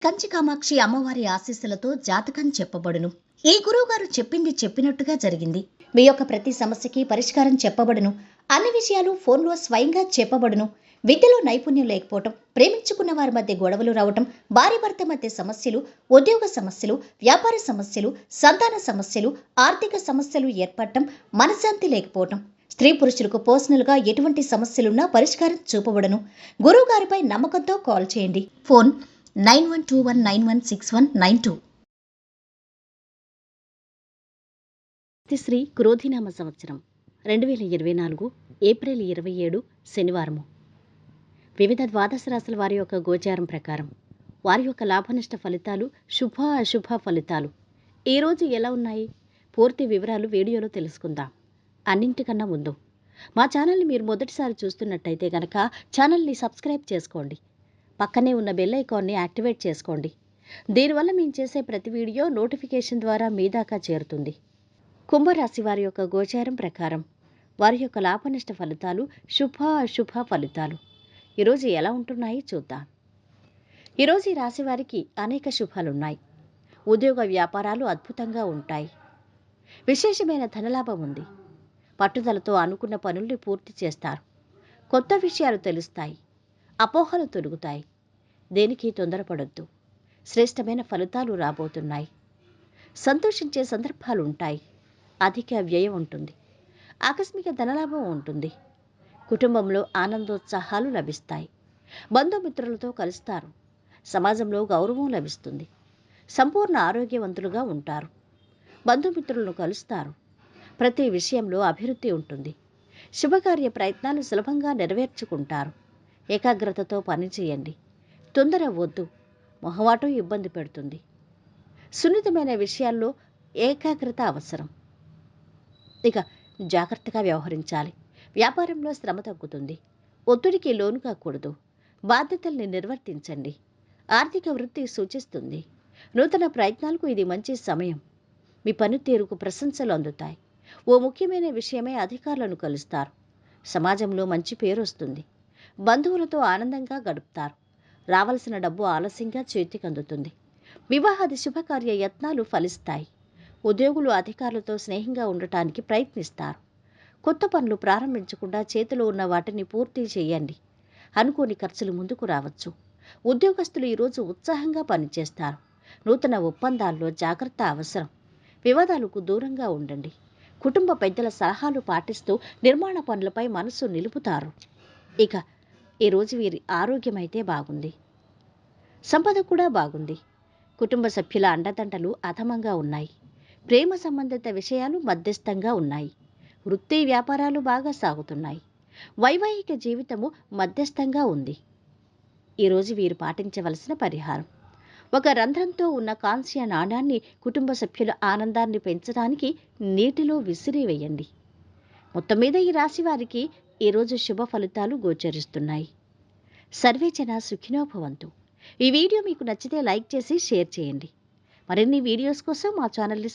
కంచి కామాక్షి అమ్మవారి ఆశీస్సులతో జాతకం చెప్పబడును. ఈ గురువుగారు చెప్పింది చెప్పినట్టుగా జరిగింది. మీ యొక్క ప్రతి సమస్యకి పరిష్కారం చెప్పబడును. అన్ని విషయాలు ఫోన్లో స్వయంగా చెప్పబడును. విద్యలో నైపుణ్యం లేకపోవటం, ప్రేమించుకున్న వారి మధ్య గొడవలు రావటం, భార్యాభర్త మధ్య సమస్యలు, ఉద్యోగ సమస్యలు, వ్యాపార సమస్యలు, సంతాన సమస్యలు, ఆర్థిక సమస్యలు ఏర్పడటం, మనశ్శాంతి లేకపోవటం, స్త్రీ పురుషులకు పర్సనల్గా ఎటువంటి సమస్యలున్నా పరిష్కారం చూపబడును. గురువుగారిపై నమ్మకంతో కాల్ చేయండి. ఫోన్ 9121916192. శ్రీ క్రోధినామ సంవత్సరం 2024 ఏప్రిల్ 27 శనివారము. వివిధ ద్వాదశ రాశుల వారి యొక్క గోచారం ప్రకారం వారి యొక్క లాభనష్ట ఫలితాలు, శుభ అశుభ ఫలితాలు ఈరోజు ఎలా ఉన్నాయి పూర్తి వివరాలు వీడియోలో తెలుసుకుందాం. అన్నింటికన్నా ముందు మా ఛానల్ని మీరు మొదటిసారి చూస్తున్నట్టయితే కనుక ఛానల్ని సబ్స్క్రైబ్ చేసుకోండి. పక్కనే ఉన్న బెల్ ఐకాన్ని యాక్టివేట్ చేసుకోండి. దీనివల్ల మేము చేసే ప్రతి వీడియో నోటిఫికేషన్ ద్వారా మీ దాకా చేరుతుంది. కుంభరాశి వారి యొక్క గోచారం ప్రకారం వారి యొక్క లాభనష్ట ఫలితాలు, శుభ అశుభ ఫలితాలు ఈరోజు ఎలా ఉంటున్నాయి చూద్దాం. ఈరోజు ఈ రాశి వారికి అనేక శుభాలున్నాయి. ఉద్యోగ వ్యాపారాలు అద్భుతంగా ఉంటాయి. విశేషమైన ధనలాభం ఉంది. పట్టుదలతో అనుకున్న పనుల్ని పూర్తి చేస్తారు. కొత్త విషయాలు తెలుస్తాయి. అపోహలు తొలుగుతాయి. దేనికి తొందరపడొద్దు. శ్రేష్టమైన ఫలితాలు రాబోతున్నాయి. సంతోషించే సందర్భాలు ఉంటాయి. అధిక వ్యయం ఉంటుంది. ఆకస్మిక ధనలాభం ఉంటుంది. కుటుంబంలో ఆనందోత్సాహాలు లభిస్తాయి. బంధుమిత్రులతో కలుస్తారు. సమాజంలో గౌరవం లభిస్తుంది. సంపూర్ణ ఆరోగ్యవంతులుగా ఉంటారు. బంధుమిత్రులను కలుస్తారు. ప్రతి విషయంలో అభివృద్ధి ఉంటుంది. శుభకార్య ప్రయత్నాలు సులభంగా నెరవేర్చుకుంటారు. ఏకాగ్రతతో పనిచేయండి. తొందర వద్దు. మొహమాటం ఇబ్బంది పెడుతుంది. సున్నితమైన విషయాల్లో ఏకాగ్రత అవసరం. ఇక జాగ్రత్తగా వ్యవహరించాలి. వ్యాపారంలో శ్రమ తగ్గుతుంది. ఒత్తిడికి లోను కాకూడదు. బాధ్యతల్ని నిర్వర్తించండి. ఆర్థిక వృద్ధి సూచిస్తుంది. నూతన ప్రయత్నాలకు ఇది మంచి సమయం. మీ పనితీరుకు ప్రశంసలు అందుతాయి. ఓ ముఖ్యమైన విషయమై అధికారులను కలుస్తారు. సమాజంలో మంచి పేరు వస్తుంది. బంధువులతో ఆనందంగా గడుపుతారు. రావలసిన డబ్బు ఆలస్యంగా చేతికి అందుతుంది. వివాహాది శుభకార్య యత్నాలు ఫలిస్తాయి. ఉద్యోగులు అధికారులతో స్నేహంగా ఉండటానికి ప్రయత్నిస్తారు. కొత్త పనులు ప్రారంభించకుండా చేతిలో ఉన్న వాటిని పూర్తి చేయండి. అనుకోని ఖర్చులు ముందుకు రావచ్చు. ఉద్యోగస్తులు ఈరోజు ఉత్సాహంగా పనిచేస్తారు. నూతన ఒప్పందాల్లో జాగ్రత్త అవసరం. వివాదాలకు దూరంగా ఉండండి. కుటుంబ పెద్దల సలహాలు పాటిస్తూ నిర్మాణ పనులపై మనసు నిలుపుతారు. ఇక ఈరోజు వీరి ఆరోగ్యం అయితే బాగుంది. సంపద కూడా బాగుంది. కుటుంబ సభ్యుల అండదండలు అధమంగా ఉన్నాయి. ప్రేమ సంబంధిత విషయాలు మధ్యస్థంగా ఉన్నాయి. వృత్తి వ్యాపారాలు బాగా సాగుతున్నాయి. వైవాహిక జీవితము మధ్యస్థంగా ఉంది. ఈరోజు వీరు పాటించవలసిన పరిహారం: ఒక రంధ్రంతో ఉన్న కాంస్య నాణాన్ని కుటుంబ సభ్యుల ఆనందాన్ని పెంచడానికి నీటిలో విసిరివేయండి. మొత్తం మీద ఈ రాశి వారికి ఈరోజు శుభ ఫలితాలు గోచరిస్తున్నాయి. సర్వే జన సుఖినో భవంతు. ఈ వీడియో మీకు నచ్చితే లైక్ చేసి షేర్ చేయండి. మరిన్ని వీడియోస్ కోసం మా ఛానల్ని